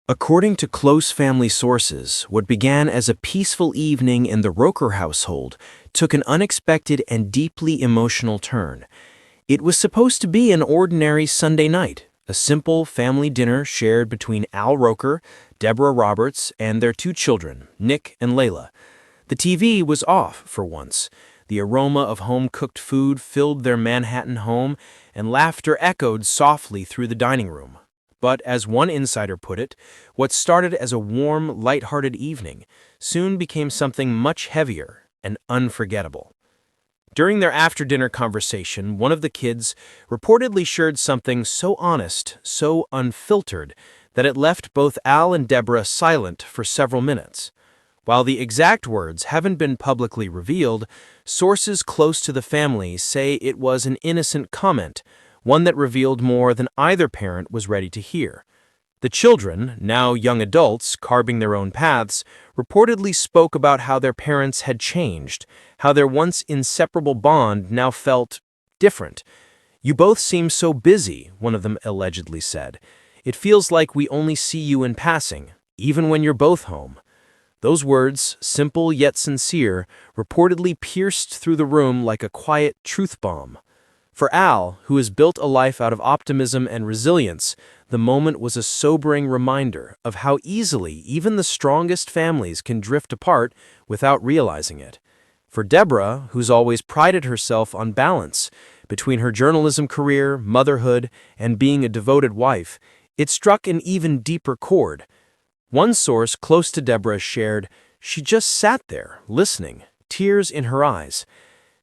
According to close family sources, what began as a peaceful evening in the Roker household took an unexpected and deeply emotional turn. It was supposed to be an ordinary Sunday night, a simple family dinner shared between Al Roker, Deborah Roberts, and their two children, Nick and Layla. The TV was off for once. The aroma of home-cooked food filled their Manhattan home, and laughter echoed softly through the dining room. But as one insider put it, what started as a warm, light-hearted evening soon became something much heavier and unforgettable. During their after-dinner conversation, one of the kids reportedly shared something so honest, so unfiltered, that it left both Al and Deborah silent for several minutes. While the exact words haven't been publicly revealed, sources close to the family say it was an innocent comment, one that revealed more than either parent was ready to hear. The children, now young adults carving their own paths, reportedly spoke about how their parents had changed, how their once inseparable bond now felt different. "You both seem so busy," one of them allegedly said. "It feels like we only see you in passing, even when you're both home." Those words, simple yet sincere, reportedly pierced through the room like a quiet truth bomb. For Al, who has built a life out of optimism and resilience, the moment was a sobering reminder of how easily even the strongest families can drift apart without realizing it. For Deborah, who's always prided herself on balance between her journalism career, motherhood, and being a devoted wife, it struck an even deeper chord. One source close to Deborah shared, "She just sat there, listening, tears in her eyes."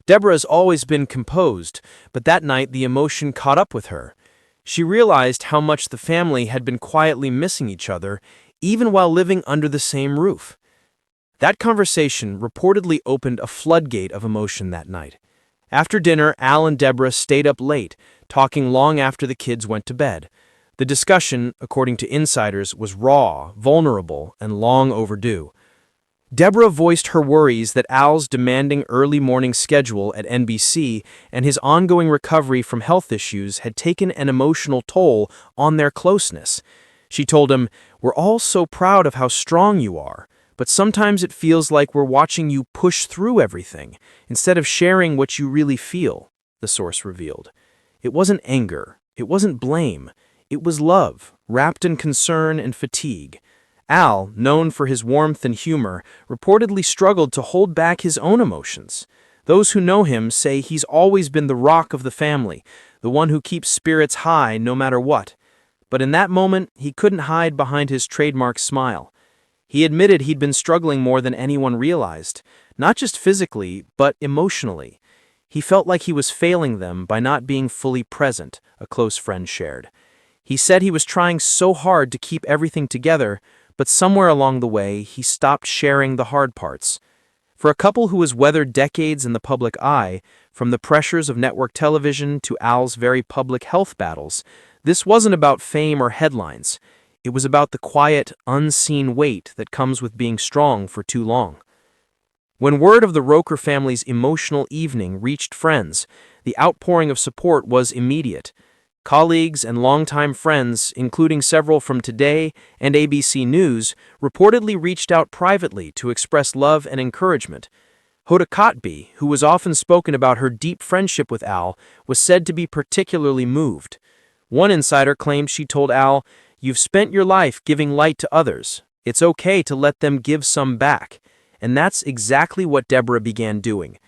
Deborah's always been composed, but that night the emotion caught up with her. She realized how much the family had been quietly missing each other, even while living under the same roof. That conversation reportedly opened a floodgate of emotion that night. After dinner, Al and Deborah stayed up late, talking long after the kids went to bed. The discussion, according to insiders, was raw, vulnerable, and long overdue. Deborah voiced her worries that Al's demanding early morning schedule at NBC and his ongoing recovery from health issues had taken an emotional toll on their closeness. She told him, "We're all so proud of how strong you are, but sometimes it feels like we're watching you push through everything instead of sharing what you really feel," the source revealed. It wasn't anger, it wasn't blame, it was love, wrapped in concern and fatigue. Al, known for his warmth and humor, reportedly struggled to hold back his own emotions. Those who know him say he's always been the rock of the family, the one who keeps spirits high no matter what. But in that moment, he couldn't hide behind his trademark smile. He admitted he'd been struggling more than anyone realized, not just physically, but emotionally. He felt like he was failing them by not being fully present, a close friend shared. He said he was trying so hard to keep everything together, but somewhere along the way, he stopped sharing the hard parts. For a couple who has weathered decades in the public eye, from the pressures of network television to Al's very public health battles, this wasn't about fame or headlines. It was about the quiet, unseen weight that comes with being strong for too long. When word of the Roker family's emotional evening reached friends, the outpouring of support was immediate. Colleagues and longtime friends, including several from Today and ABC News, reportedly reached out privately to express love and encouragement. Hoda Kotb, who was often spoken about her deep friendship with Al, was said to be particularly moved. One insider claimed she told Al, "You've spent your life giving light to others. It's okay to let them give some back." And that's exactly what Deborah began doing.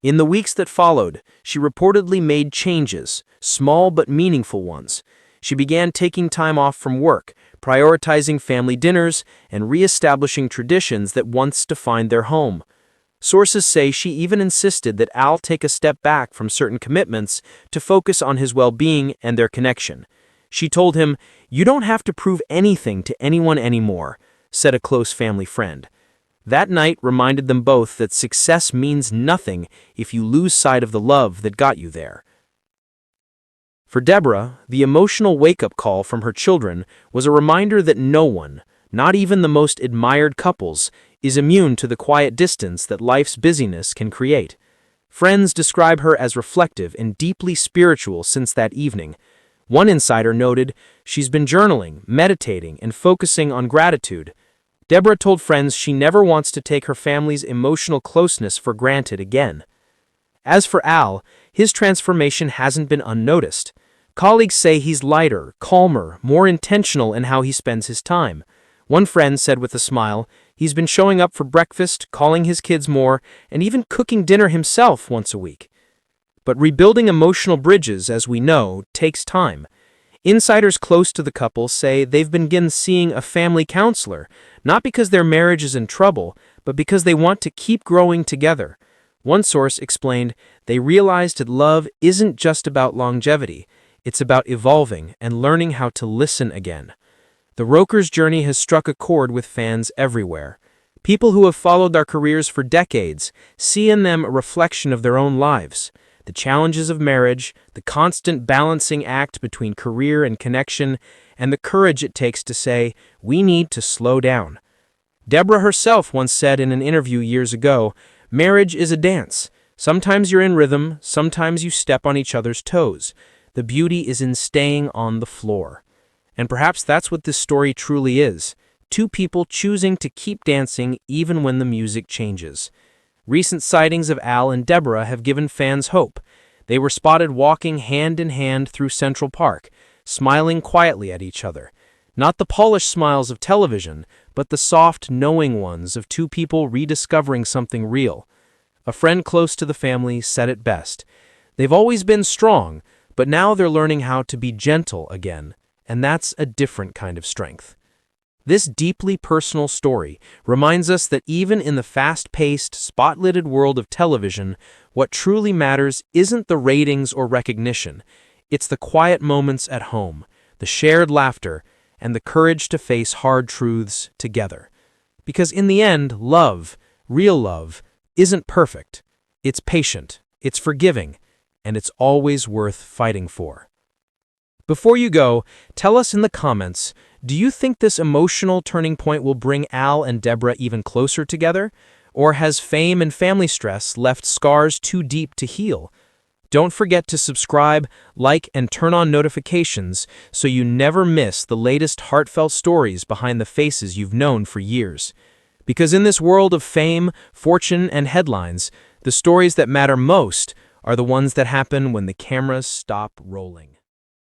In the weeks that followed, she reportedly made changes, small but meaningful ones. She began taking time off from work, prioritizing family dinners, and reestablishing traditions that once defined their home. Sources say she even insisted that Al take a step back from certain commitments to focus on his well-being and their connection. She told him, "You don't have to prove anything to anyone anymore," said a close family friend. That night reminded them both that success means nothing if you lose sight of the love that got you there. For Deborah, the emotional wake-up call from her children was a reminder that no one, not even the most admired couples, is immune to the quiet distance that life's busyness can create. Friends describe her as reflective and deeply spiritual since that evening. One insider noted, "She's been journaling, meditating, and focusing on gratitude." Deborah told friends she never wants to take her family's emotional closeness for granted again. As for Al, his transformation hasn't been unnoticed. Colleagues say he's lighter, calmer, more intentional in how he spends his time. One friend said with a smile, he's been showing up for breakfast, calling his kids more, and even cooking dinner himself once a week. But rebuilding emotional bridges, as we know, takes time. Insiders close to the couple say they've begun seeing a family counselor, not because their marriage is in trouble, but because they want to keep growing together. One source explained they realized that love isn't just about longevity, it's about evolving and learning how to listen again. The Roker's journey has struck a chord with fans everywhere. People who have followed their careers for decades see in them a reflection of their own lives. The challenges of marriage, the constant balancing act between career and connection, and the courage it takes to say, "We need to slow down." Deborah herself once said in an interview years ago, "Marriage is a dance. Sometimes you're in rhythm, sometimes you step on each other's toes. The beauty is in staying on the floor." And perhaps that's what this story truly is. Two people choosing to keep dancing even when the music changes. Recent sightings of Al and Deborah have given fans hope. They were spotted walking hand in hand through Central Park, smiling quietly at each other. Not the polished smiles of television, but the soft, knowing ones of two people rediscovering something real. A friend close to the family said it best. They've always been strong, but now they're learning how to be gentle again, and that's a different kind of strength. This deeply personal story reminds us that even in the fast-paced, spotlighted world of television, what truly matters isn't the ratings or recognition. It's the quiet moments at home, the shared laughter, and the courage to face hard truths together. Because in the end, love, real love, isn't perfect. It's patient, it's forgiving, and it's always worth fighting for. Before you go, tell us in the comments, do you think this emotional turning point will bring Al and Deborah even closer together? Or has fame and family stress left scars too deep to heal? Don't forget to subscribe, like, and turn on notifications so you never miss the latest heartfelt stories behind the faces you've known for years. Because in this world of fame, fortune, and headlines, the stories that matter most are the ones that happen when the cameras stop rolling.